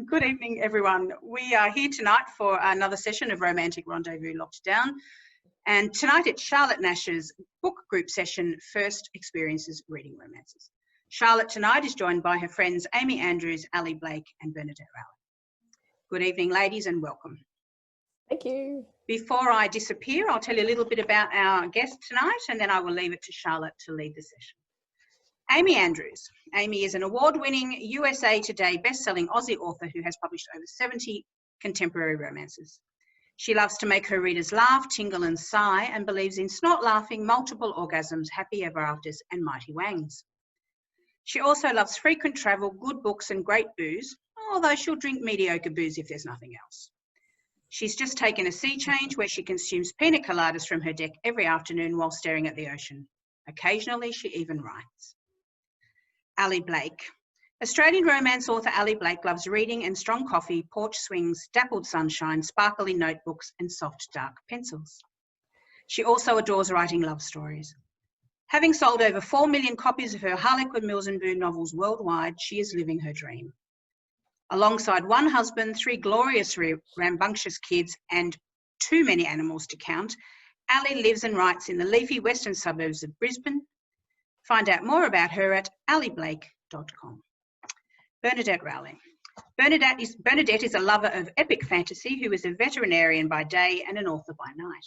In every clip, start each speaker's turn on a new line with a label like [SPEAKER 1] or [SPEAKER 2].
[SPEAKER 1] Good evening, everyone. We are here tonight for another session of Romantic Rendezvous Locked Down. And tonight it's Charlotte Nash's book group session, First Experiences Reading Romances. Charlotte tonight is joined by her friends Amy Andrews, ARRLD Blake and Bernadette Rowley. Good evening, ladies, and welcome.
[SPEAKER 2] Thank you.
[SPEAKER 1] Before I disappear, I'll tell you a little bit about our guest tonight, and then I will leave it to Charlotte to lead the session. Amy Andrews. Amy is an award-winning USA Today best-selling Aussie author who has published over 70 contemporary romances. She loves to make her readers laugh, tingle and sigh, and believes in snort laughing, multiple orgasms, happy ever afters and mighty wangs. She also loves frequent travel, good books and great booze, although she'll drink mediocre booze if there's nothing else. She's just taken a sea change where she consumes pina coladas from her deck every afternoon while staring at the ocean. Occasionally, she even writes. ARRLD Blake. Australian romance author ARRLD Blake loves reading and strong coffee, porch swings, dappled sunshine, sparkly notebooks and soft dark pencils. She also adores writing love stories. Having sold over 4 million copies of her Harlequin Mills and Boon novels worldwide, she is living her dream. Alongside one husband, 3 glorious rambunctious kids and too many animals to count, ARRLD lives and writes in the leafy western suburbs of Brisbane. Find out more about her at arrldblake.com. Bernadette Rowley. Bernadette is a lover of epic fantasy who is a veterinarian by day and an author by night.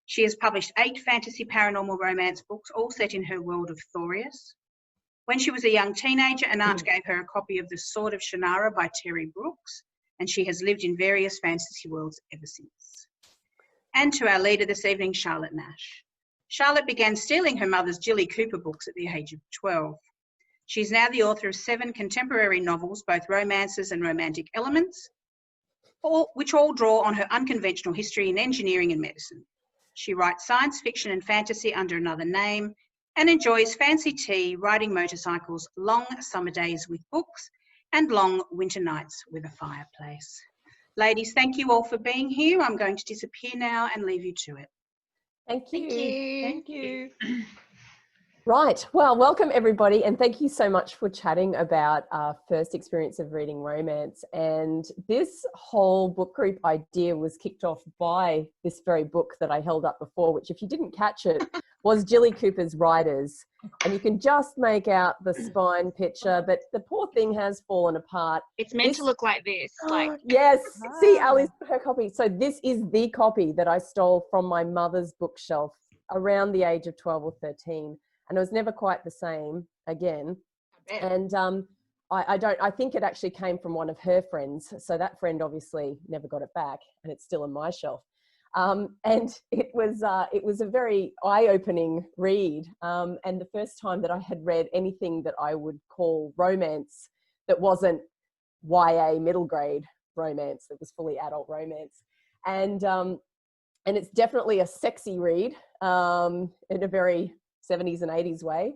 [SPEAKER 1] She has published 8 fantasy paranormal romance books, all set in her world of Thorius. When she was a young teenager, an aunt gave her a copy of The Sword of Shannara by Terry Brooks, and she has lived in various fantasy worlds ever since. And to our leader this evening, Charlotte Nash. Charlotte began stealing her mother's Jilly Cooper books at the age of 12. She's now the author of 7 contemporary novels, both romances and romantic elements, which all draw on her unconventional history in engineering and medicine. She writes science fiction and fantasy under another name and enjoys fancy tea, riding motorcycles, long summer days with books, and long winter nights with a fireplace. Ladies, thank you all for being here. I'm going to disappear now and leave you to it.
[SPEAKER 2] Thank you.
[SPEAKER 3] Thank you.
[SPEAKER 2] Right. Well, welcome everybody, and thank you so much for chatting about our first experience of reading romance. And this whole book group idea was kicked off by this very book that I held up before, which, if you didn't catch it, was Jilly Cooper's Riders. And you can just make out the spine picture, but the poor thing has fallen apart.
[SPEAKER 3] It's meant to look like this.
[SPEAKER 2] Yes. See, Ali's her copy. So this is the copy that I stole from my mother's bookshelf around the age of 12 or 13. And it was never quite the same again. And I think it actually came from one of her friends. So that friend obviously never got it back, and it's still on my shelf. And it was a very eye-opening read. And the first time that I had read anything that I would call romance that wasn't YA middle grade romance, that was fully adult romance. And it's definitely a sexy read in a very 70s and 80s way.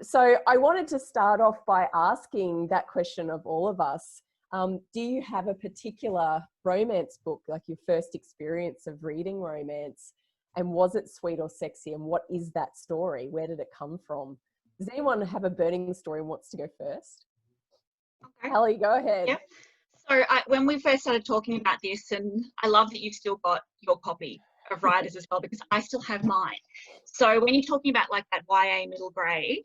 [SPEAKER 2] So I wanted to start off by asking that question of all of us. Do you have a particular romance book, like your first experience of reading romance? And was it sweet or sexy? And what is that story? Where did it come from? Does anyone have a burning story and wants to go first?
[SPEAKER 3] Okay.
[SPEAKER 2] Ellie, go ahead.
[SPEAKER 3] Yep. So when we first started talking about this, and I love that you've still got your copy of Riders as well, because I still have mine. So when you're talking about like that YA middle grade,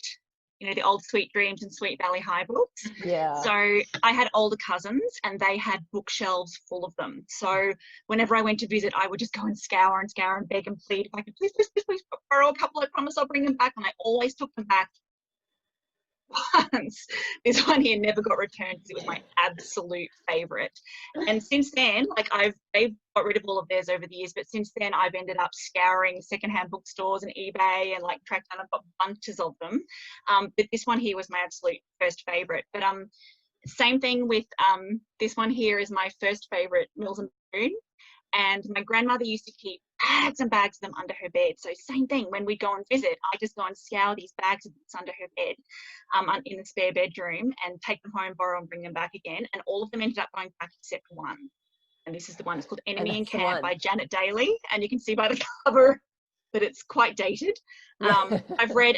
[SPEAKER 3] you know, the old Sweet Dreams and Sweet Valley High books.
[SPEAKER 2] Yeah.
[SPEAKER 3] So I had older cousins and they had bookshelves full of them. So whenever I went to visit, I would just go and scour and beg and plead, if I could please borrow a couple, I promise I'll bring them back. And I always took them back once. This one here never got returned because it was my absolute favorite. And since then, like they've got rid of all of theirs over the years, but since then I've ended up scouring secondhand bookstores and eBay and like tracked down, I've got bunches of them. But this one here was my absolute first favorite. But same thing with this one here is my first favorite, Mills and Boon. And my grandmother used to keep bags and bags of them under her bed. So same thing, when we'd go and visit, I just go and scour these bags of books under her bed in the spare bedroom and take them home, borrow and bring them back again. And all of them ended up going back except one. And this is the one. It's called Enemy in Camp by Janet Daly. And you can see by the cover that it's quite dated. I've read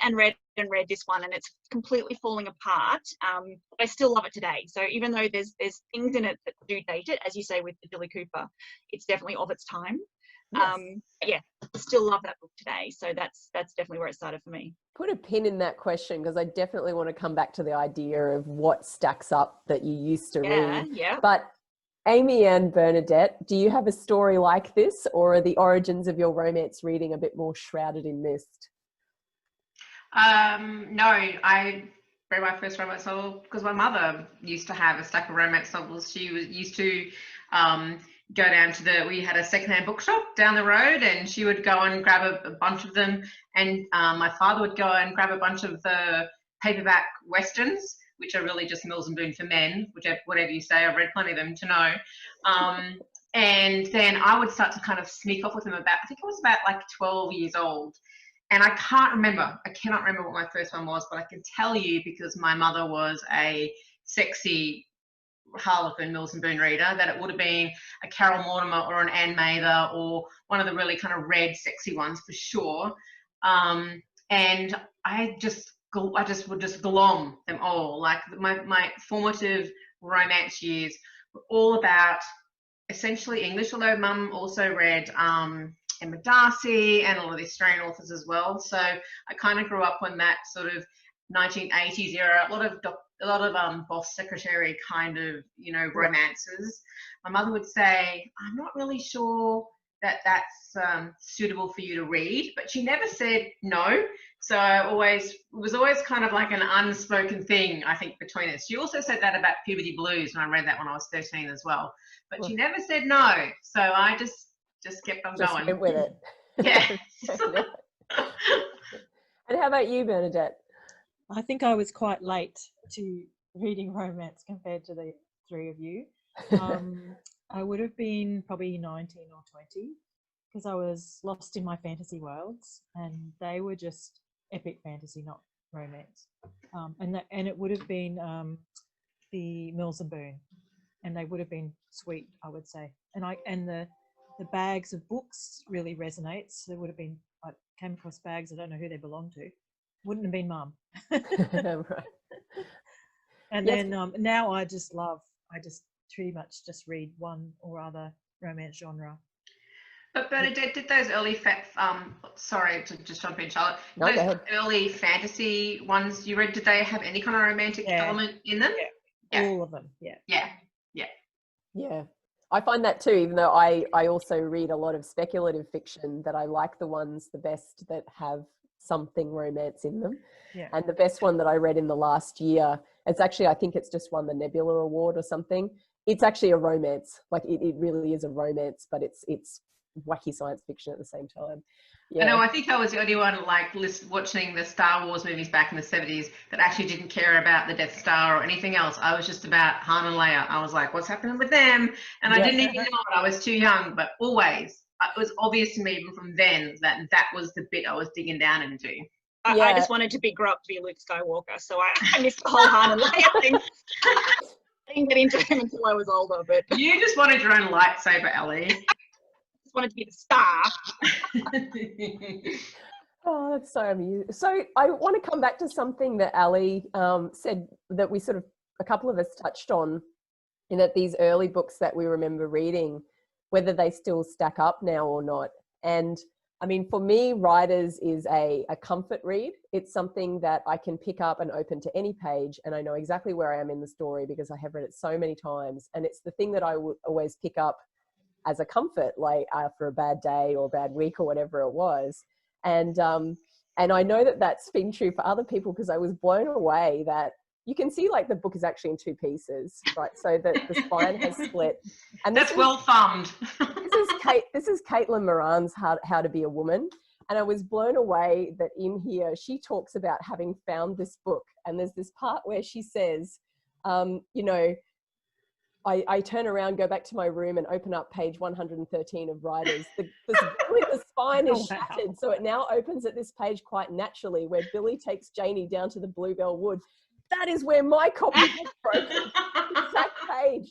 [SPEAKER 3] this one, and it's completely falling apart. But I still love it today. So even though there's things in it that do date it, as you say with the Billy Cooper, it's definitely of its time.
[SPEAKER 2] Yes.
[SPEAKER 3] Yeah, still love that book today. So that's definitely where it started for me.
[SPEAKER 2] Put a pin in that question, because I definitely want to come back to the idea of what stacks up that you used to read.
[SPEAKER 3] Yeah.
[SPEAKER 2] But Amy and Bernadette, do you have a story like this, or are the origins of your romance reading a bit more shrouded in mist?
[SPEAKER 4] No, I read my first romance novel because my mother used to have a stack of romance novels. She used to go down to we had a secondhand bookshop down the road, and she would go and grab a bunch of them, and my father would go and grab a bunch of the paperback westerns, which are really just Mills and Boon for men, whatever you say. I've read plenty of them to know. And then I would start to kind of sneak off with them I think I was about like 12 years old. And I cannot remember what my first one was, but I can tell you, because my mother was a sexy Harlequin Mills and Boon reader, that it would have been a Carol Mortimer or an Anne Mather, or one of the really kind of red, sexy ones for sure. And I would just glom them all. Like my formative romance years were all about essentially English, although Mum also read Emma Darcy and all of the Australian authors as well. So I kind of grew up on that sort of 1980s era, a lot of boss secretary kind of, romances. My mother would say, I'm not really sure that that's suitable for you to read, but she never said no. So it was always kind of like an unspoken thing, I think, between us. She also said that about Puberty Blues, and I read that when I was 13 as well. But she never said no. So I just kept on going.
[SPEAKER 2] Went with it.
[SPEAKER 4] Yeah.
[SPEAKER 2] And how about you, Bernadette?
[SPEAKER 5] I think I was quite late to reading romance compared to the three of you. I would have been probably 19 or 20, because I was lost in my fantasy worlds, and they were just epic fantasy, not romance. And it would have been the Mills and Boon, and they would have been sweet, I would say. And the bags of books really resonates. There would have been, I came across bags, I don't know who they belonged to. Wouldn't have been Mum.
[SPEAKER 2] Right.
[SPEAKER 5] And
[SPEAKER 2] Yes.
[SPEAKER 5] then now I just pretty much just read one or other romance genre.
[SPEAKER 4] But Bernadette, did those early sorry to just jump in, Charlotte.
[SPEAKER 2] No, go
[SPEAKER 4] those
[SPEAKER 2] ahead.
[SPEAKER 4] early fantasy ones you read, did they have any kind of romantic element in them? Yeah.
[SPEAKER 5] All of them, yeah.
[SPEAKER 2] Yeah, I find that too, even though I also read a lot of speculative fiction, that I like the ones the best that have something romance in them.
[SPEAKER 5] Yeah.
[SPEAKER 2] And the best one that I read in the last year, it's actually, I think it's just won the Nebula Award or something. It's actually a romance. Like it really is a romance, but it's wacky science fiction at the same time. Yeah.
[SPEAKER 4] I know, I think I was the only one watching the Star Wars movies back in the 70s that actually didn't care about the Death Star or anything else. I was just about Han and Leia. I was like, what's happening with them? And I didn't even know it. I was too young, but always, it was obvious to me even from then that was the bit I was digging down into.
[SPEAKER 3] I just wanted to grow up to be Luke Skywalker, so I missed the whole Han and Leia thing. I didn't get into him until I was older, but
[SPEAKER 4] You just wanted your own lightsaber, Ellie.
[SPEAKER 3] just wanted to be the star.
[SPEAKER 2] Oh, that's so amusing. So I want to come back to something that Ali said, that we sort of, a couple of us touched on, in that these early books that we remember reading, whether they still stack up now or not. And I mean, for me, Riders is a comfort read. It's something that I can pick up and open to any page, and I know exactly where I am in the story because I have read it so many times. And it's the thing that I would always pick up as a comfort, like after a bad day or a bad week or whatever it was. And I know that that's been true for other people, because I was blown away that you can see like the book is actually in two pieces, right? So that the spine has split. And
[SPEAKER 4] That's well thumbed.
[SPEAKER 2] This is Caitlin Moran's How to Be a Woman. And I was blown away that in here, she talks about having found this book. And there's this part where she says, I turn around, go back to my room and open up page 113 of Riders. The spine is shattered. So it now opens at this page quite naturally, where Billy takes Janie down to the Bluebell Wood. That is where my copy was broken. Exact page.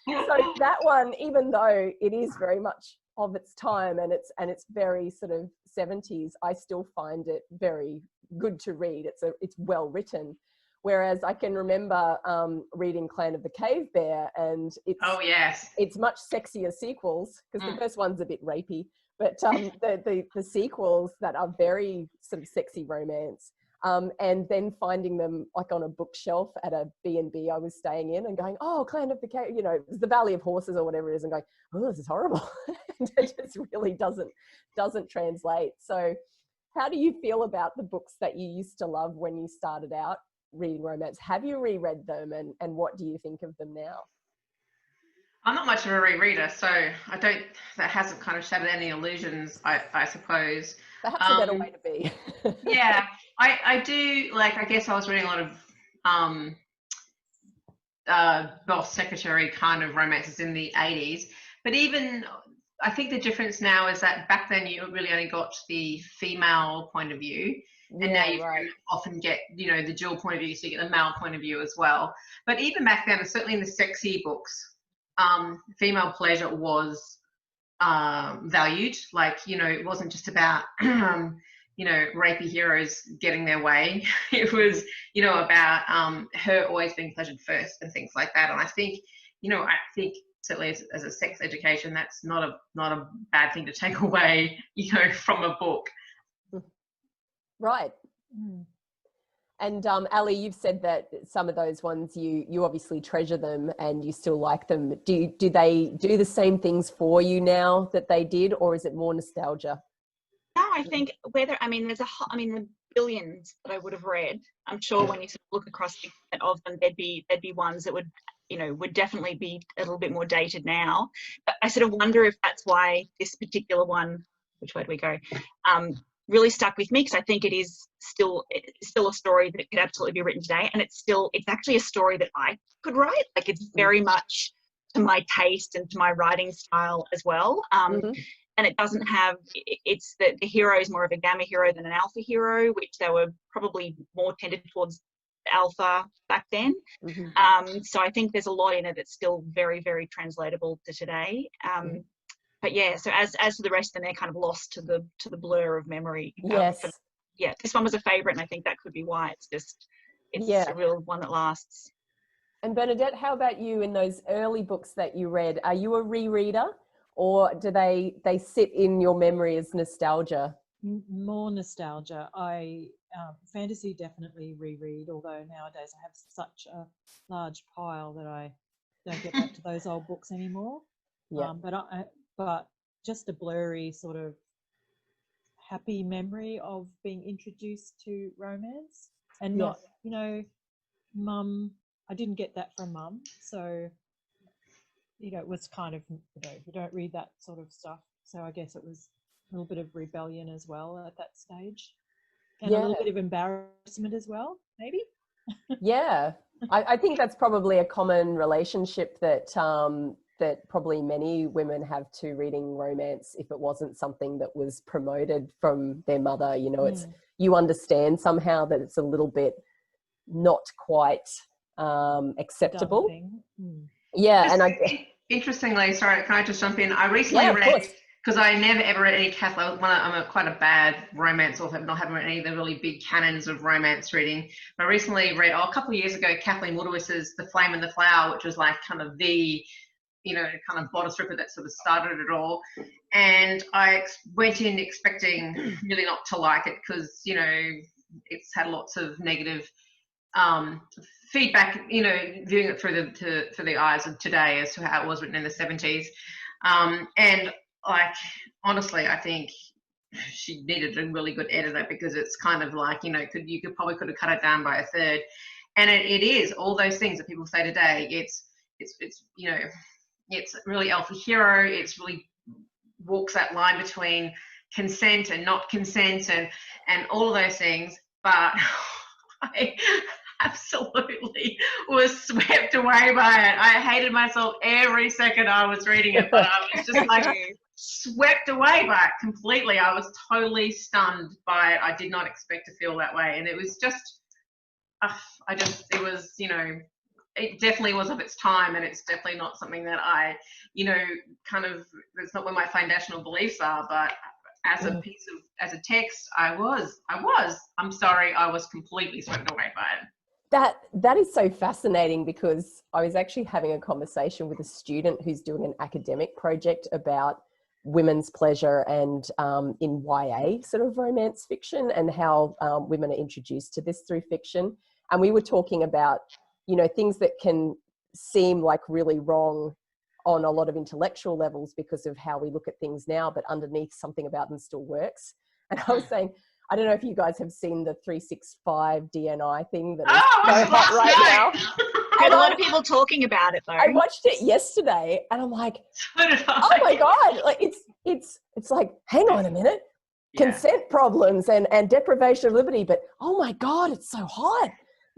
[SPEAKER 2] So that one, even though it is very much of its time, and it's very sort of 70s, I still find it very good to read. It's well written. Whereas I can remember reading Clan of the Cave Bear, and it's much sexier sequels, because the first one's a bit rapey, but the sequels that are very sort of sexy romance, and then finding them like on a bookshelf at a B&B I was staying in, and going, oh, Clan of the Cave, you know, it was the Valley of Horses or whatever it is, and going, oh, this is horrible. And it just really doesn't translate. So how do you feel about the books that you used to love when you started out reading romance? Have you reread them, and what do you think of them now?
[SPEAKER 4] I'm not much of a rereader, so that hasn't kind of shattered any illusions, I suppose.
[SPEAKER 2] Perhaps a better way to be.
[SPEAKER 4] Yeah, I do, like, I guess I was reading a lot of boss secretary kind of romances in the 80s, but even I think the difference now is that back then you really only got the female point of view, and now you can often get, you know, the dual point of view, so you get the male point of view as well. But even back then, certainly in the sexy books, female pleasure was valued. Like, you know, it wasn't just about you know, rapey heroes getting their way. It was, you know, about her always being pleasured first and things like that. And I think, you know, certainly as a sex education, that's not a bad thing to take away, you know, from a book.
[SPEAKER 2] Right. And Ali, you've said that some of those ones you obviously treasure them and you still like them. Do they do the same things for you now that they did, or is it more nostalgia?
[SPEAKER 3] No, I think there's the billions that I would have read. I'm sure when you sort of look across the gamut of them, there'd be ones that would definitely be a little bit more dated now. But I sort of wonder if that's why this particular one, which way do we go, really stuck with me, because I think it's still a story that could absolutely be written today, and it's actually a story that I could write. Like, it's very much to my taste and to my writing style as well. And it doesn't have, it's the hero is more of a gamma hero than an alpha hero, which they were probably more tended towards alpha back then. So I think there's a lot in it that's still very, very translatable to today. But yeah, so as to the rest of them, they're kind of lost to the blur of memory.
[SPEAKER 2] Yes.
[SPEAKER 3] Yeah, this one was a favourite, and I think that could be why it's a real one that lasts.
[SPEAKER 2] And Bernadette, how about you? In those early books that you read, are you a rereader, or do they sit in your memory as nostalgia?
[SPEAKER 5] More nostalgia. Fantasy definitely reread, although nowadays I have such a large pile that I don't get back to those old books anymore.
[SPEAKER 2] Yeah.
[SPEAKER 5] But just a blurry sort of happy memory of being introduced to romance, and not, you know, mum. I didn't get that from mum, so, you know, it was kind of, you know, you don't read that sort of stuff. So I guess it was a little bit of rebellion as well at that stage, and a little bit of embarrassment as well, maybe.
[SPEAKER 2] Yeah, I think that's probably a common relationship that that probably many women have to reading romance, if it wasn't something that was promoted from their mother. You know, it's, you understand somehow that it's a little bit not quite acceptable. Yeah. And
[SPEAKER 4] interestingly, sorry, can I just jump in? I recently read, because I never ever read any Catholic, I'm quite a bad romance author, not having read any of the really big canons of romance reading. I recently read, a couple of years ago, Kathleen Woodwis's The Flame and the Flower, which was like kind of the, you know, kind of bodice ripper that sort of started it all. And I went in expecting really not to like it, because, you know, it's had lots of negative feedback, you know, viewing it through the eyes of today as to how it was written in the 70s. And like, honestly, I think she needed a really good editor, because it's kind of like, you know, you could probably have cut it down by a third. And it is all those things that people say today. It's you know, it's really alpha hero. It's really walks that line between consent and not consent, and all of those things. But I absolutely was swept away by it. I hated myself every second I was reading it, but I was just like swept away by it completely. I was totally stunned by it. I did not expect to feel that way, and it was just, it was, you know, it definitely was of its time, and it's definitely not something that I, you know, kind of, it's not where my foundational beliefs are, but as a piece of, as a text, I'm sorry, I was completely swept away by it.
[SPEAKER 2] That is so fascinating, because I was actually having a conversation with a student who's doing an academic project about women's pleasure and in YA sort of romance fiction, and how women are introduced to this through fiction. And we were talking about, you know, things that can seem like really wrong on a lot of intellectual levels because of how we look at things now, but underneath, something about them still works. And I was saying, I don't know if you guys have seen the 365 DNI thing that is so hot right now.
[SPEAKER 3] There's a lot of people talking about it though.
[SPEAKER 2] I watched it yesterday and I'm like,
[SPEAKER 4] So did I.
[SPEAKER 2] oh my God, like it's like, hang on a minute, consent problems and deprivation of liberty, but oh my God, it's so hot.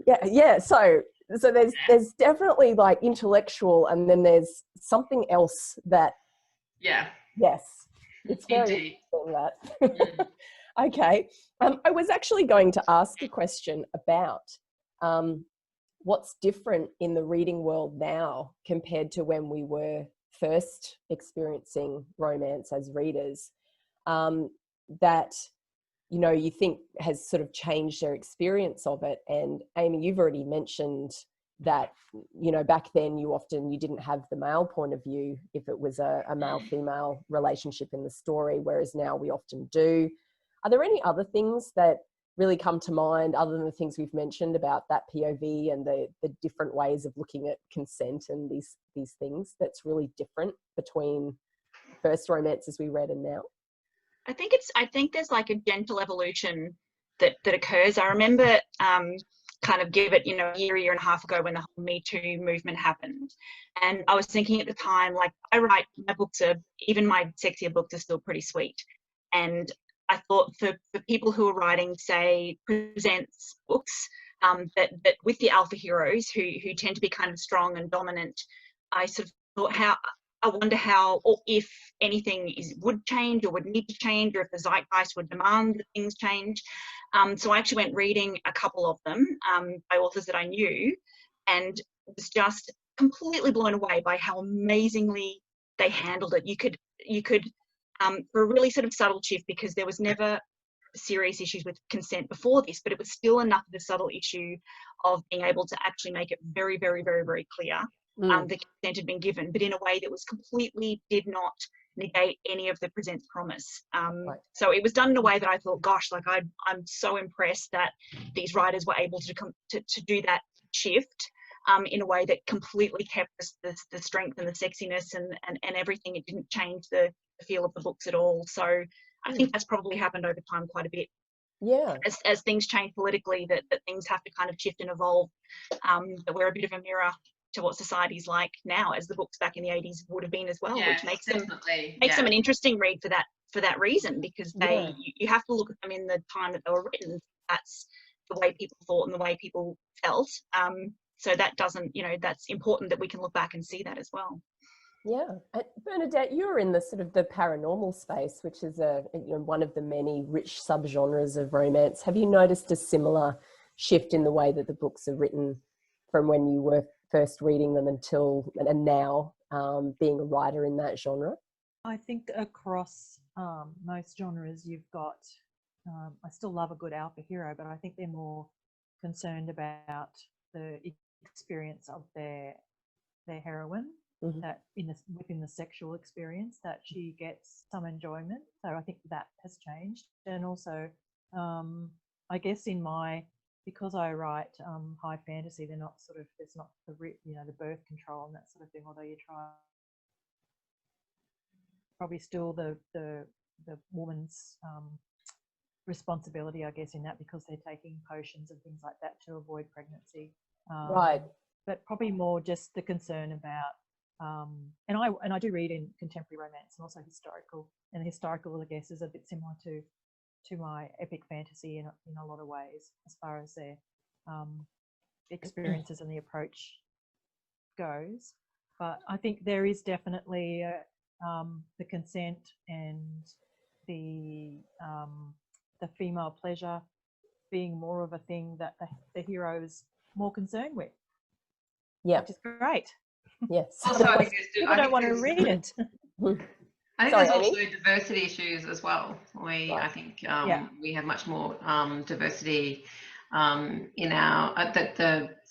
[SPEAKER 2] Yeah. So there's definitely like intellectual, and then there's something else that, yes, it's very interesting that. Okay. I was actually going to ask a question about what's different in the reading world now compared to when we were first experiencing romance as readers, that, you know, you think has sort of changed their experience of it. And Amy, you've already mentioned that, you know, back then you didn't have the male point of view if it was a male-female relationship in the story, whereas now we often do. Are there any other things that really come to mind, other than the things we've mentioned about that POV and the different ways of looking at consent and these things, that's really different between first romances we read and now?
[SPEAKER 3] I think there's like a gentle evolution that occurs. I remember kind of give it, you know, a year and a half ago when the whole Me Too movement happened. And I was thinking at the time, like, I write, my books are, even my sexier books are still pretty sweet. And I thought for people who are writing, say, presents books, that with the alpha heroes who tend to be kind of strong and dominant, I sort of thought, I wonder how, or if anything would change or would need to change, or if the zeitgeist would demand that things change. So I actually went reading a couple of them by authors that I knew, and was just completely blown away by how amazingly they handled it. You could for a really sort of subtle shift, because there was never serious issues with consent before this, but it was still enough of a subtle issue of being able to actually make it very, very, very, very clear that consent had been given, but in a way that was completely did not negate any of the present's promise. So it was done in a way that I thought, gosh, like I'm so impressed that these writers were able to do that shift in a way that completely kept the strength and the sexiness and everything. It didn't change the feel of the books at all. So I think that's probably happened over time quite a bit.
[SPEAKER 2] Yeah.
[SPEAKER 3] As things change politically, that things have to kind of shift and evolve, that we're a bit of a mirror to what society's like now, as the books back in the 80s would have been as well, which makes them an interesting read for that reason, because you have to look at them in the time that they were written. That's the way people thought and the way people felt. So that doesn't, you know, that's important that we can look back and see that as well.
[SPEAKER 2] Yeah. Bernadette, you're in the sort of the paranormal space, which is one of the many rich subgenres of romance. Have you noticed a similar shift in the way that the books are written from when you were first reading them and now being a writer in that genre?
[SPEAKER 5] I think across most genres you've got, I still love a good alpha hero, but I think they're more concerned about the experience of their heroine, that within the sexual experience, that she gets some enjoyment. So I think that has changed. And also, I guess because I write high fantasy, there's not the birth control and that sort of thing, although you try. Probably still the woman's responsibility, I guess, in that, because they're taking potions and things like that to avoid pregnancy.
[SPEAKER 2] Right.
[SPEAKER 5] But probably more just the concern about, and I do read in contemporary romance and also historical. And the historical, I guess, is a bit similar to my epic fantasy in a lot of ways, as far as their experiences and the approach goes. But I think there is definitely the consent and the female pleasure being more of a thing that the hero is more concerned with.
[SPEAKER 2] Yeah.
[SPEAKER 5] which is great.
[SPEAKER 2] Yes.
[SPEAKER 4] Also, I think
[SPEAKER 5] People don't want to read it.
[SPEAKER 4] I think
[SPEAKER 2] Sorry,
[SPEAKER 4] there's also
[SPEAKER 2] Amy?
[SPEAKER 4] diversity issues as well. I
[SPEAKER 2] Right.
[SPEAKER 4] think
[SPEAKER 5] Yeah.
[SPEAKER 4] we have much more diversity in our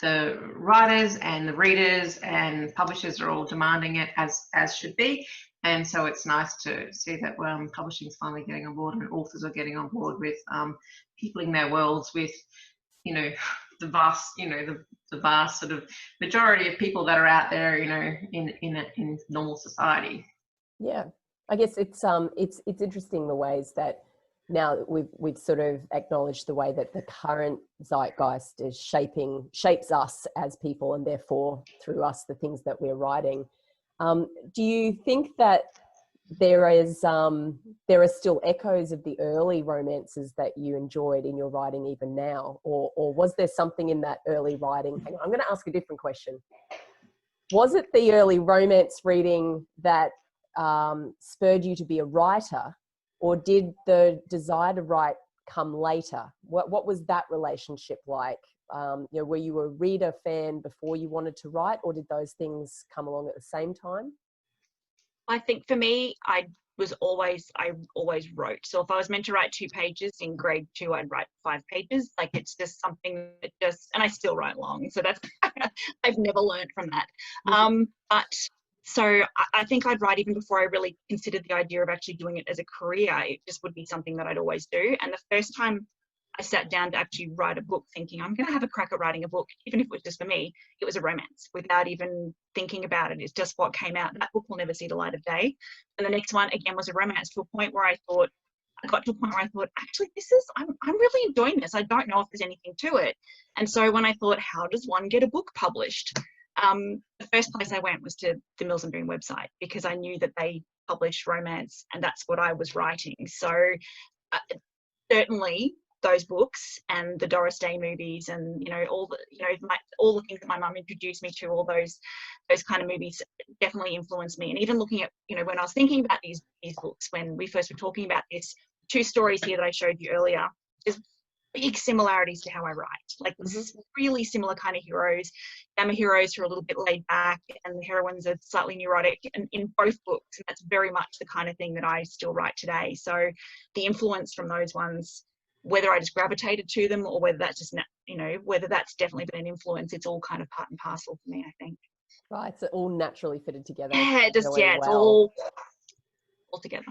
[SPEAKER 4] the writers and the readers and publishers are all demanding it as should be, and so it's nice to see that publishing is finally getting on board and authors are getting on board with peopling their worlds with, you know, the vast, you know, the vast sort of majority of people that are out there, you know, in normal society.
[SPEAKER 2] Yeah, I guess it's interesting the ways that now that we've sort of acknowledged the way that the current zeitgeist is shapes us as people, and therefore through us the things that we're writing. Do you think that there are still echoes of the early romances that you enjoyed in your writing even now, or was there something in that early writing? Hang on, I'm going to ask a different question. Was it the early romance reading that spurred you to be a writer, or did the desire to write come later? What was that relationship like? You know, were you a reader fan before you wanted to write, or did those things come along at the same time?
[SPEAKER 3] I think for me, I always wrote. So if I was meant to write 2 pages in grade 2, I'd write 5 pages. Like, it's just something that and I still write long. So that's, I've never learned from that. But so I think I'd write even before I really considered the idea of actually doing it as a career. It just would be something that I'd always do. And the first time I sat down to actually write a book thinking I'm going to have a crack at writing a book, even if it was just for me, it was a romance without even thinking about it. It's just what came out. That book will never see the light of day. And the next one, again, was a romance to a point where I got to a point where I thought, actually, I'm really enjoying this. I don't know if there's anything to it. And so when I thought, how does one get a book published? The first place I went was to the Mills and Boon website, because I knew that they published romance and that's what I was writing. So certainly those books and the Doris Day movies and, you know, all the things that my mum introduced me to, all those kind of movies definitely influenced me. And even looking at, you know, when I was thinking about these books, when we first were talking about this, 2 stories here that I showed you earlier, there's big similarities to how I write. Like, really similar kind of heroes. Gamma heroes who are a little bit laid back, and the heroines are slightly neurotic, and in both books. And that's very much the kind of thing that I still write today. So the influence from those ones, whether I just gravitated to them or whether that's just, you know, whether that's definitely been an influence, it's all kind of part and parcel for me, I think.
[SPEAKER 2] Right, so all naturally fitted together.
[SPEAKER 3] Yeah,
[SPEAKER 2] it's
[SPEAKER 3] all together.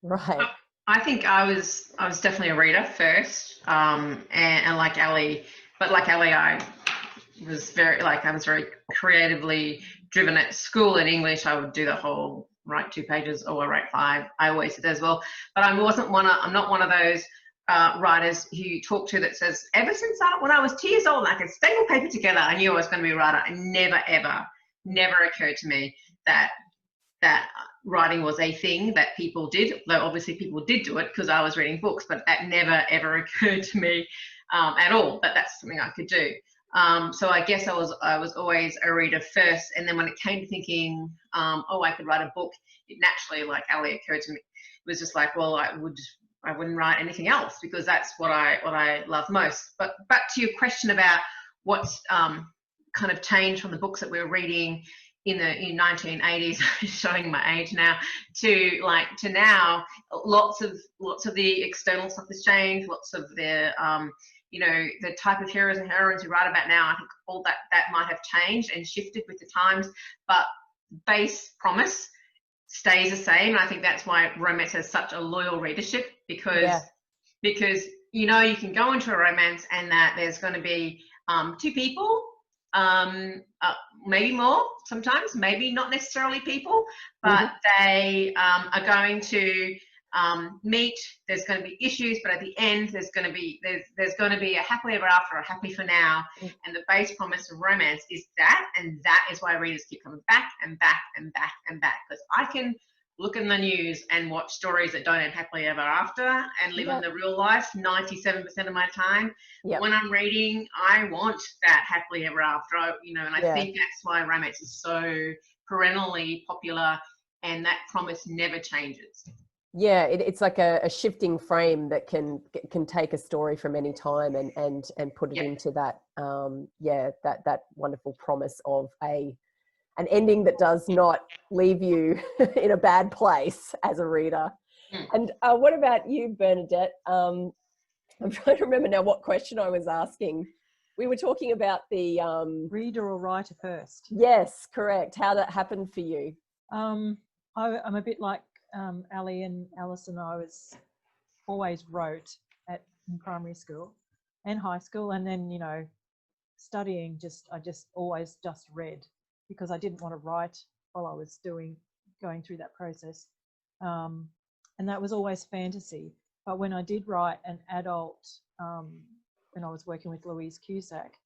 [SPEAKER 2] Right.
[SPEAKER 4] I think I was definitely a reader first, and like Ali, I was very creatively driven at school. In English, I would do the whole write 2 pages or write 5. I always did as well, but I'm not one of those writers who you talk to that says, ever since when I was 2 years old and I could staple paper together, I knew I was going to be a writer. It never occurred to me that writing was a thing that people did, though obviously people did do it because I was reading books, but that never ever occurred to me at all that that's something I could do. So I guess I was always a reader first, and then when it came to thinking, I could write a book, it naturally, like Ali, occurred to me. It was just like, well, I wouldn't write anything else because that's what I love most. But back to your question about what's kind of changed from the books that we were reading in 1980s, showing my age now, to now, lots of the external stuff has changed. Lots of the the type of heroes and heroines you write about now, I think all that might have changed and shifted with the times, but base promise stays the same. And I think that's why romance has such a loyal readership, because you know, you can go into a romance and that there's going to be 2 people, maybe more sometimes, maybe not necessarily people, but they are going to meet. There's going to be issues, but at the end there's going to be a happily ever after, a happy for now. And the base promise of romance is that, and that is why readers keep coming back and back and back and back, because I can look in the news and watch stories that don't end happily ever after and live in the real life 97% of my time. When I'm reading, I want that happily ever after, and I think that's why romance is so perennially popular, and that promise never changes.
[SPEAKER 2] Yeah, it's like a shifting frame that can take a story from any time and put it into that that wonderful promise of an ending that does not leave you in a bad place as a reader. And what about you, Bernadette? I'm trying to remember now what question I was asking. We were talking about the
[SPEAKER 5] reader or writer first.
[SPEAKER 2] Yes, correct. How that happened for you?
[SPEAKER 5] I'm a bit like Ali and Alison. I was always wrote in primary school and high school, and then studying. I just always just read because I didn't want to write while I was going through that process, and that was always fantasy. But when I did write an adult, when I was working with Louise Cusack,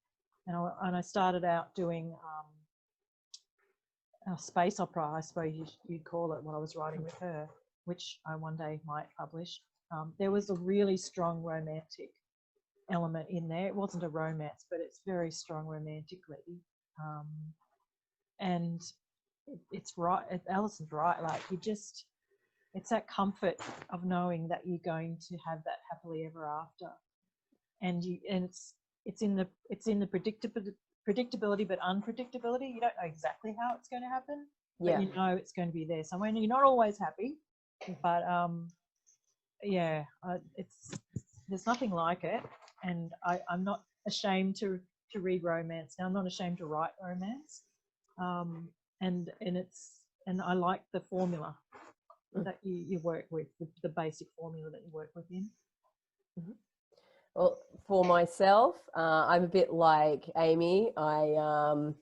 [SPEAKER 5] and I started out doing a space opera, I suppose you'd call it, what I was writing with her, which I one day might publish. There was a really strong romantic element in there. It wasn't a romance, but it's very strong romantically. And it's right, Alison's right, like it's that comfort of knowing that you're going to have that happily ever after. And it's in the predictability but unpredictability. You don't know exactly how it's going to happen, but you know it's going to be there somewhere. And you're not always happy, but there's nothing like it. And I'm not ashamed to read romance. Now I'm not ashamed to write romance, and I like the formula that you work with, the basic formula that you work within.
[SPEAKER 2] Mm-hmm. Well, for myself, I'm a bit like Amy. I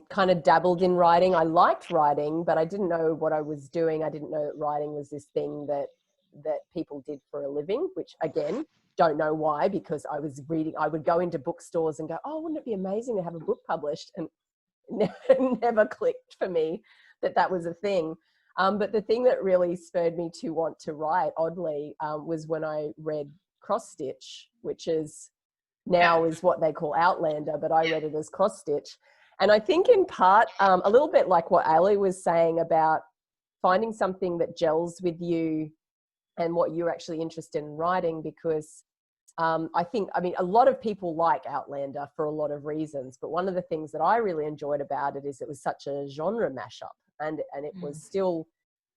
[SPEAKER 2] kind of dabbled in writing. I liked writing, but I didn't know what I was doing. I didn't know that writing was this thing that people did for a living, which again, don't know why, because I was reading, I would go into bookstores and go, oh, wouldn't it be amazing to have a book published? And never clicked for me that was a thing. But the thing that really spurred me to want to write, oddly, was when I read Cross Stitch, which is now is what they call Outlander, but I read it as Cross Stitch. And I think in part, a little bit like what Ali was saying about finding something that gels with you and what you're actually interested in writing, because a lot of people like Outlander for a lot of reasons, but one of the things that I really enjoyed about it is it was such a genre mashup, and it was still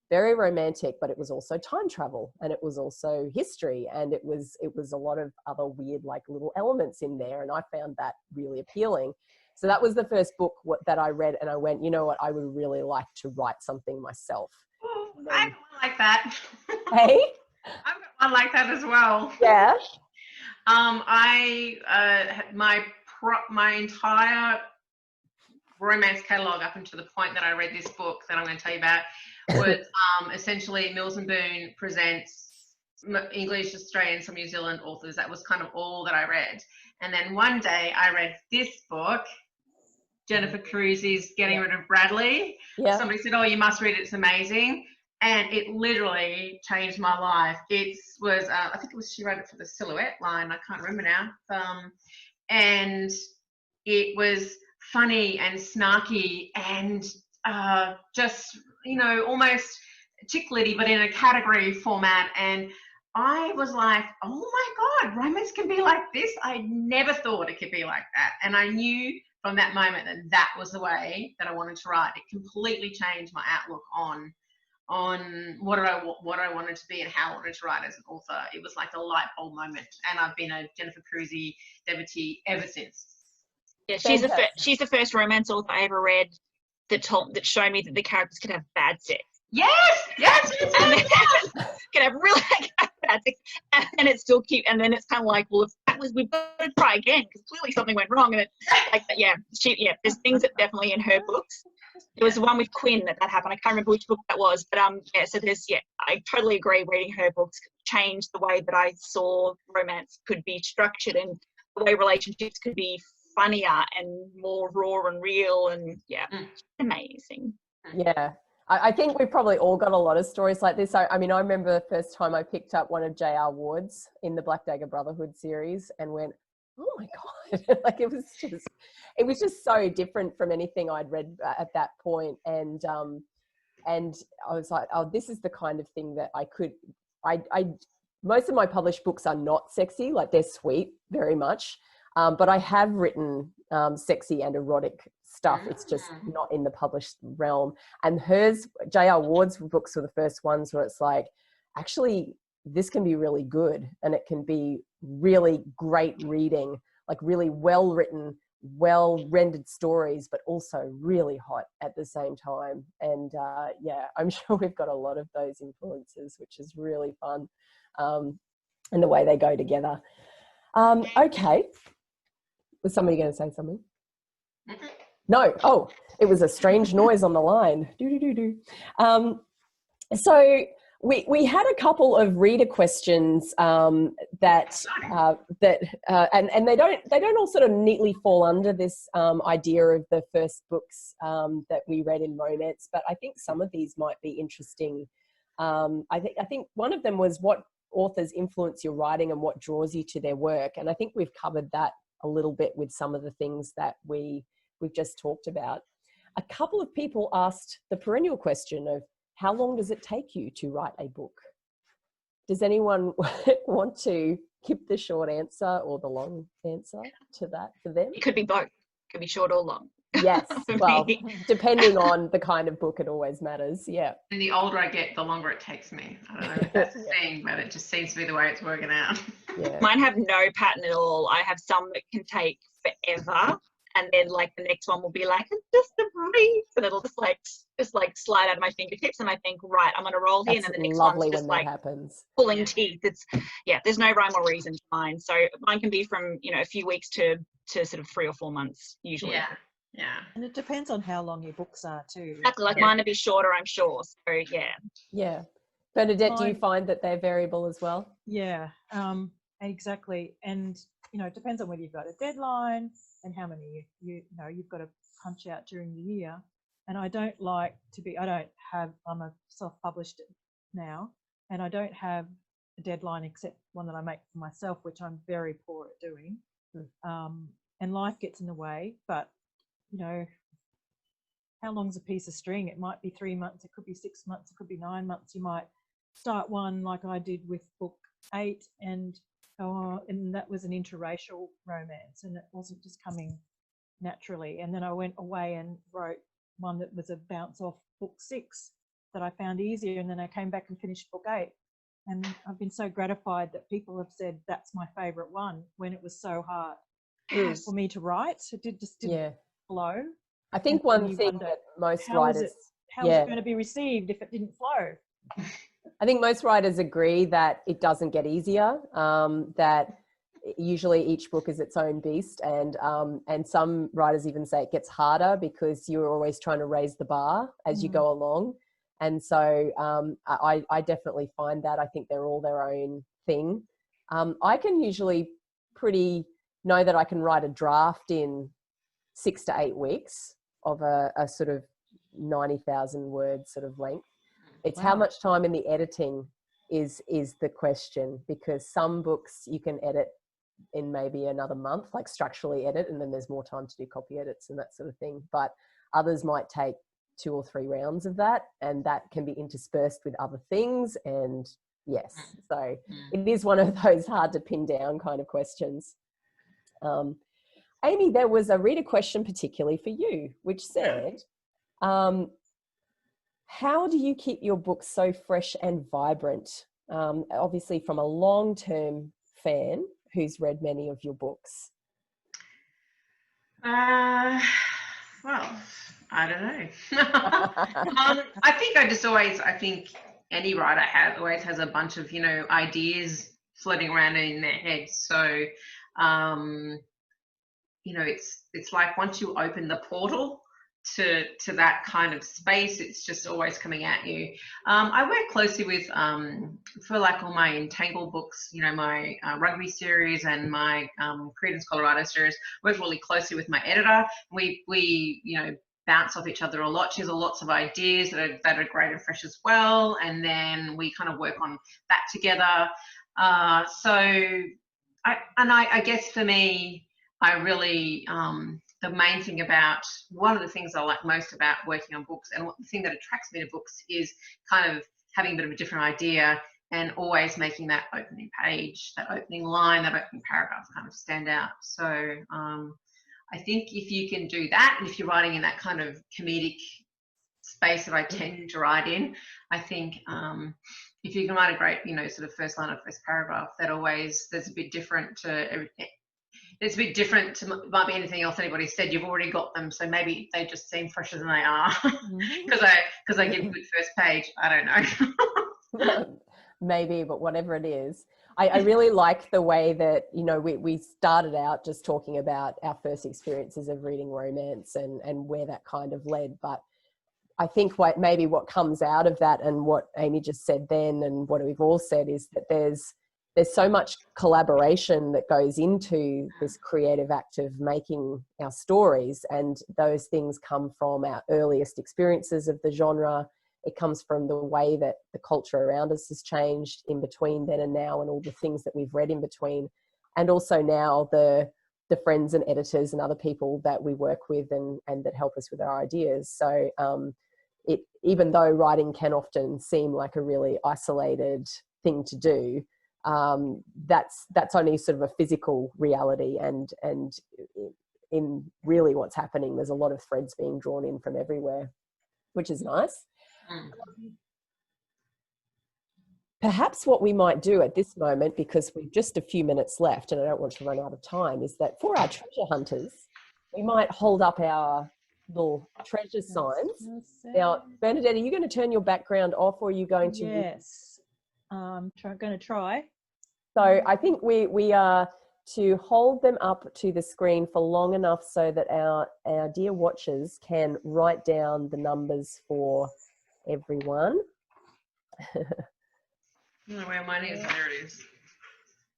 [SPEAKER 2] very romantic, but it was also time travel, and it was also history, and it was a lot of other weird like little elements in there, and I found that really appealing. So that was the first book that I read, and I went, you know what, I would really like to write something myself.
[SPEAKER 4] Oh, I have one like that.
[SPEAKER 2] Hey?
[SPEAKER 4] I've got one like that as well.
[SPEAKER 2] Yeah.
[SPEAKER 4] My entire romance catalogue up until the point that I read this book that I'm going to tell you about was essentially Mills and Boon presents English, Australian, some New Zealand authors. That was kind of all that I read. And then one day I read this book, Jennifer Cruise's Getting Rid of Bradley. Yeah. Somebody said, oh, you must read it, it's amazing. And it literally changed my life. It was, I think it was, she wrote it for the Silhouette line, I can't remember now. And it was funny and snarky and just, almost chick litty, but in a category format. And I was like, oh my God, romance can be like this. I never thought it could be like that. And I knew from that moment that was the way that I wanted to write. It completely changed my outlook on what I wanted to be and how I wanted to write as an author. It was like a light bulb moment, and I've been a Jennifer Cruise devotee ever since.
[SPEAKER 3] Yeah, she's the first romance author I ever read that showed me that the characters could have bad sex.
[SPEAKER 4] Yes.
[SPEAKER 3] And they can have really bad sex, and it still and then it's kind of like, well, if that was, we've got to try again because clearly something went wrong. And it's like, there's things that definitely in her books. There was the one with Quinn that happened. I can't remember which book that was, but so I totally agree. Reading her books changed the way that I saw romance could be structured and the way relationships could be funnier and more raw and real, and amazing.
[SPEAKER 2] Yeah, I think we've probably all got a lot of stories like this. I remember the first time I picked up one of J.R. Ward's in the Black Dagger Brotherhood series and went, oh my God, like it was just so different from anything I'd read at that point. And And I was like, oh, this is the kind of thing that most of my published books are not sexy, like they're sweet very much. But I have written sexy and erotic stuff. It's just not in the published realm. And hers, J.R. Ward's books were the first ones where it's like, actually, this can be really good and it can be really great reading, like really well written, well rendered stories, but also really hot at the same time. And yeah, I'm sure we've got a lot of those influences, which is really fun, and the way they go together. Okay. Was somebody going to say something? No. Oh, it was a strange noise on the line. So we had a couple of reader questions and they don't all sort of neatly fall under this idea of the first books that we read in romance, but I think some of these might be interesting. I think one of them was, what authors influence your writing and what draws you to their work, and I think we've covered that a little bit with some of the things that we've just talked about. A couple of people asked the perennial question of, how long does it take you to write a book? Does anyone want to give the short answer or the long answer to that for them?
[SPEAKER 3] It could be both. It could be short or long.
[SPEAKER 2] Yes, well, depending on the kind of book, it always matters. Yeah.
[SPEAKER 4] And the older I get, the longer it takes me. I don't know if that's the thing, but it just seems to be the way it's working out.
[SPEAKER 2] Yeah.
[SPEAKER 3] Mine have no pattern at all. I have some that can take forever, and then like the next one will be like, it's just a breeze, and it'll just like slide out of my fingertips, and I think, right, I'm gonna roll here.
[SPEAKER 2] That's
[SPEAKER 3] and then the next
[SPEAKER 2] lovely
[SPEAKER 3] one's just
[SPEAKER 2] when that
[SPEAKER 3] like
[SPEAKER 2] happens.
[SPEAKER 3] pulling teeth. It's there's no rhyme or reason to mine. So mine can be from a few weeks to sort of 3 or 4 months usually.
[SPEAKER 4] Yeah.
[SPEAKER 5] And it depends on how long your books are too.
[SPEAKER 3] Exactly, like mine would be shorter, I'm sure. So
[SPEAKER 2] Yeah. Bernadette, do you find that they're variable as well?
[SPEAKER 5] Yeah, exactly. And it depends on whether you've got a deadline and how many you've got to punch out during the year. And I don't like to be, I'm a self-published now, and I don't have a deadline except one that I make for myself, which I'm very poor at doing. And life gets in the way, but how long's a piece of string? It might be 3 months, it could be 6 months, it could be 9 months. You might start one like I did with book 8 and that was an interracial romance, and it wasn't just coming naturally. And then I went away and wrote one that was a bounce off book 6 that I found easier, and then I came back and finished book 8. And I've been so gratified that people have said that's my favourite one when it was so hard for me to write. It didn't flow.
[SPEAKER 2] I think one thing that most writers...
[SPEAKER 5] How is it going to be received if it didn't flow?
[SPEAKER 2] I think most writers agree that it doesn't get easier, that usually each book is its own beast, and some writers even say it gets harder because you're always trying to raise the bar as you go along. And so I definitely find that. I think they're all their own thing. I can usually know that I can write a draft in 6 to 8 weeks of a sort of 90,000 word sort of length. It's how much time in the editing is the question, because some books you can edit in maybe another month, like structurally edit, and then there's more time to do copy edits and that sort of thing. But others might take 2 or 3 rounds of that, and that can be interspersed with other things. And yes, so it is one of those hard to pin down kind of questions. Amy, there was a reader question particularly for you, which said, how do you keep your books so fresh and vibrant? Obviously from a long-term fan who's read many of your books.
[SPEAKER 4] Well, I don't know. I think any writer always has a bunch of, ideas floating around in their heads. So, it's like once you open the portal to that kind of space, it's just always coming at you. I work closely with, for like all my Entangled books, my rugby series and my Creedence Colorado series, work really closely with my editor. We bounce off each other a lot. She has lots of ideas that are great and fresh as well, and then we kind of work on that together. So I guess for me, I really the main thing about, one of the things I like most about working on books, and the thing that attracts me to books, is kind of having a bit of a different idea and always making that opening page, that opening line, that opening paragraph kind of stand out. So I think if you can do that, and if you're writing in that kind of comedic space that I tend to write in, I think if you can write a great, sort of first line or first paragraph, there's a bit different to everything. It's a bit different to, might be anything else anybody said. You've already got them, so maybe they just seem fresher than they are because I give a good first page. I don't know.
[SPEAKER 2] Maybe, but whatever it is, I really like the way that, we started out just talking about our first experiences of reading romance and where that kind of led. But I think maybe what comes out of that, and what Amy just said then and what we've all said, is that there's so much collaboration that goes into this creative act of making our stories, and those things come from our earliest experiences of the genre. It comes from the way that the culture around us has changed in between then and now, and all the things that we've read in between, and also now the friends and editors and other people that we work with and that help us with our ideas. So even though writing can often seem like a really isolated thing to do, that's only sort of a physical reality, and in really what's happening, there's a lot of threads being drawn in from everywhere, which is nice. Perhaps what we might do at this moment, because we've just a few minutes left and I don't want to run out of time, is that for our treasure hunters, we might hold up our little treasure signs. Now, Bernadette, are you going to turn your background off, or are you going to?
[SPEAKER 5] Yes, going to try.
[SPEAKER 2] So I think we are to hold them up to the screen for long enough so that our dear watchers can write down the numbers for everyone.
[SPEAKER 4] I don't know where mine is. There it is.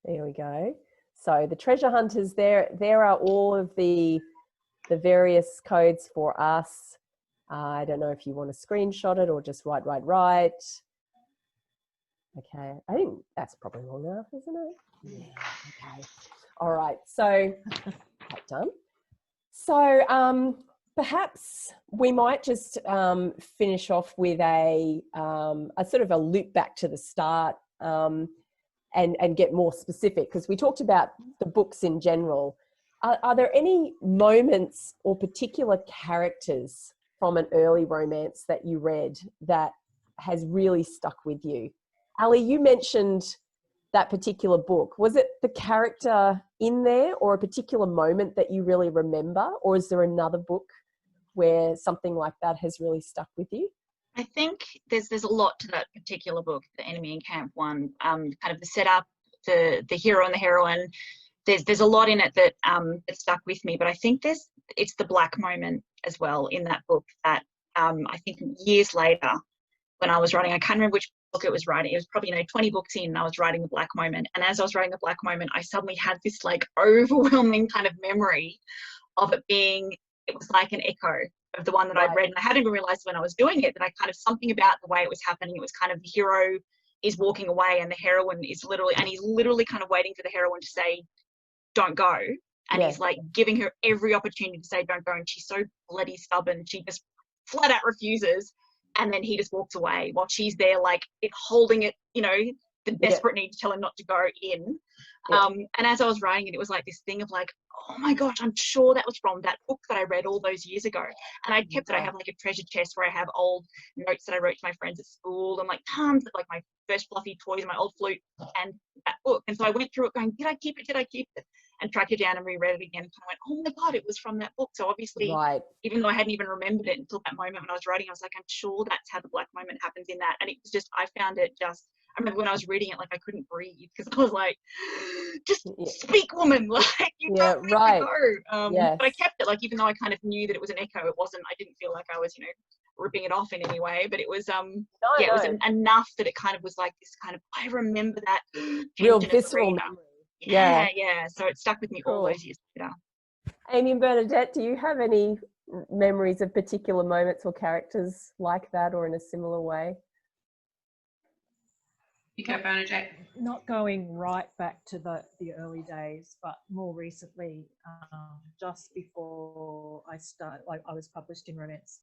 [SPEAKER 2] There we go. So the treasure hunters, there are all of the various codes for us. I don't know if you want to screenshot it or just write. Okay, I think that's probably long enough, isn't it? Yeah, okay. All right, so that's done. So perhaps we might just finish off with a sort of a loop back to the start and get more specific, because we talked about the books in general. Are there any moments or particular characters from an early romance that you read that has really stuck with you? Ali, you mentioned that particular book. Was it the character in there, or a particular moment that you really remember? Or is there another book where something like that has really stuck with you?
[SPEAKER 3] I think there's a lot to that particular book, The Enemy in Camp 1. Kind of the setup, the hero and the heroine. There's a lot in it that stuck with me, but I think it's the black moment as well in that book that I think years later, when I was writing, I can't remember which book it was writing. It was probably 20 books in, and I was writing the black moment. And as I was writing the black moment, I suddenly had this like overwhelming kind of memory of it was like an echo of the one that I'd read, and I hadn't even realized when I was doing it that I kind of, something about the way it was happening, it was kind of the hero is walking away and the heroine is he's literally kind of waiting for the heroine to say, don't go. And he's like giving her every opportunity to say, don't go. And she's so bloody stubborn. She just flat out refuses. And then he just walks away while she's there, like holding it, the desperate need to tell him not to go in. And as I was writing it, it was like this thing of like, oh my gosh, I'm sure that was from that book that I read all those years ago. And I kept it. I have like a treasure chest where I have old notes that I wrote to my friends at school, and like tons of like my first fluffy toys, my old flute, and that book. And so I went through it going, did I keep it? And tracked it down and reread it again and kind of went, oh my God, it was from that book. So obviously, even though I hadn't even remembered it until that moment when I was writing, I was like, I'm sure that's how the black moment happens in that. And it was just, I found it just, I remember when I was reading it, like I couldn't breathe because I was like, just speak, woman, like you don't need to go. But I kept it, like even though I kind of knew that it was an echo, it wasn't, I didn't feel like I was, ripping it off in any way, but it was it was enough that it kind of was like this kind of, I remember that
[SPEAKER 2] real visceral memory.
[SPEAKER 3] Yeah. So it stuck with me all those years later.
[SPEAKER 2] Amy and Bernadette, do you have any memories of particular moments or characters like that, or in a similar way?
[SPEAKER 4] You go, Bernadette.
[SPEAKER 5] Not going right back to the early days, but more recently, just before I was published in romance.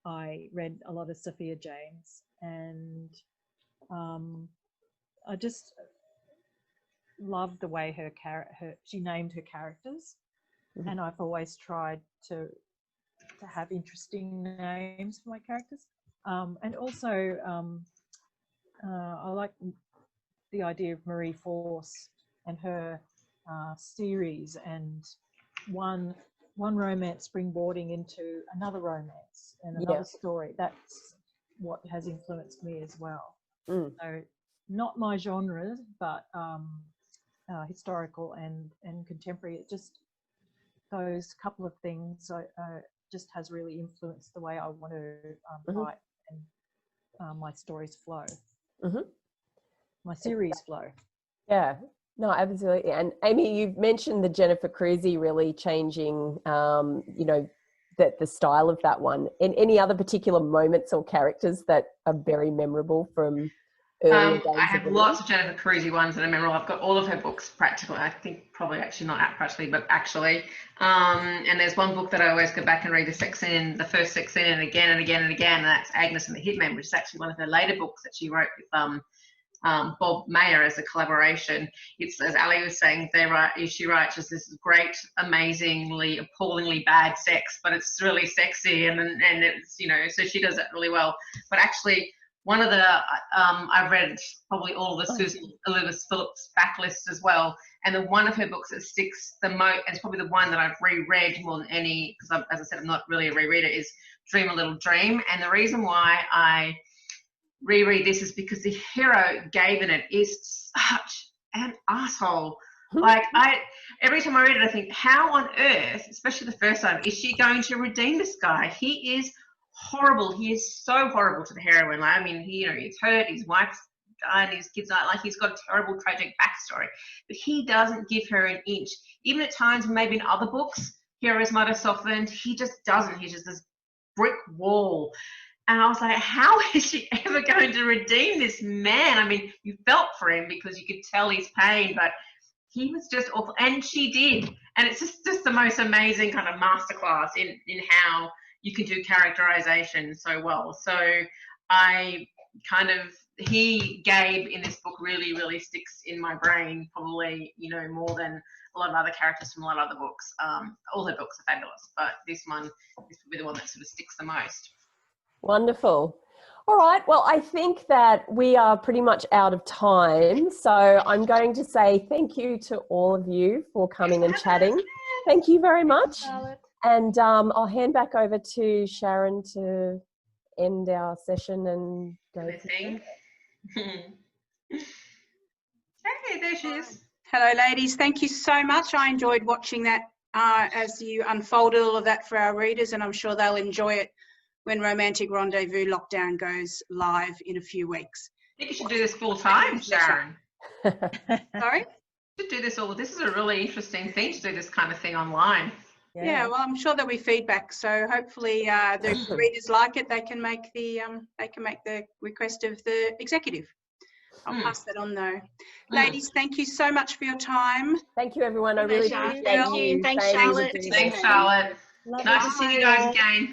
[SPEAKER 5] I read a lot of Sophia James, and I just loved the way she named her characters, and I've always tried to have interesting names for my characters, and also I like the idea of Marie Force and her series, and one romance springboarding into another romance and another story. That's what has influenced me as well. So not my genres, but historical and contemporary. It just, those couple of things just has really influenced the way I want to write and my stories flow. My series flow.
[SPEAKER 2] Yeah, no, absolutely. And Amy, you've mentioned the Jennifer Cruzy really changing, you know, the style of that one. In any other particular moments or characters that are very memorable from earlier days?
[SPEAKER 4] I have lots of Jennifer Cruzy ones that are memorable. I've got all of her books practically. I think probably actually not practically, but actually. And there's one book that I always go back and read the first sex scene and again and again and again. And that's Agnes and the Hitman, which is actually one of her later books that she wrote with Bob Mayer as a collaboration. It's, as Ali was saying, she writes just this great, amazingly, appallingly bad sex, but it's really sexy, and it's, you know, so she does that really well. But actually, one of the I've read probably all of the Susan Elizabeth Phillips backlist as well, and the one of her books that sticks the most, and it's probably the one that I've reread more than any, because as I said, I'm not really a rereader, is Dream a Little Dream. And the reason why I reread this is because the hero Gabe in it is such an asshole. Like, every time I read it, I think, how on earth, especially the first time, is she going to redeem this guy? He is horrible. He is so horrible to the heroine. Like, I mean, he, you know, he's hurt, his wife's died, his kids died. Like, he's got a terrible, tragic backstory, but he doesn't give her an inch. Even at times, maybe in other books, heroes might have softened. He just doesn't. He's just this brick wall. And I was like, how is she ever going to redeem this man? I mean, you felt for him because you could tell his pain, but he was just awful. And she did. And it's just the most amazing kind of masterclass in how you can do characterization so well. So Gabe in this book really, really sticks in my brain, probably, you know, more than a lot of other characters from a lot of other books. All her books are fabulous, but this one is probably the one that sort of sticks the most.
[SPEAKER 2] Wonderful. All right. Well, I think that we are pretty much out of time. So I'm going to say thank you to all of you for coming and chatting. Thank you very much. And I'll hand back over to Sharon to end our session and go.
[SPEAKER 4] Hey, there she is.
[SPEAKER 1] Hello, ladies. Thank you so much. I enjoyed watching that as you unfolded all of that for our readers, and I'm sure they'll enjoy it when Romantic Rendezvous Lockdown goes live in a few weeks.
[SPEAKER 4] I think you should do this full time, Sharon.
[SPEAKER 1] Sorry?
[SPEAKER 4] You should do this all. This is a really interesting thing to do this kind of thing online.
[SPEAKER 1] Yeah, well, I'm sure there'll be feedback. So hopefully the readers like it. They can make the request of the executive. I'll pass that on though. Ladies, thank you so much for your time.
[SPEAKER 2] Thank you, everyone. I really appreciate
[SPEAKER 3] Thank you. Thanks, Charlotte.
[SPEAKER 4] Thanks, Charlotte. Nice to see you guys again.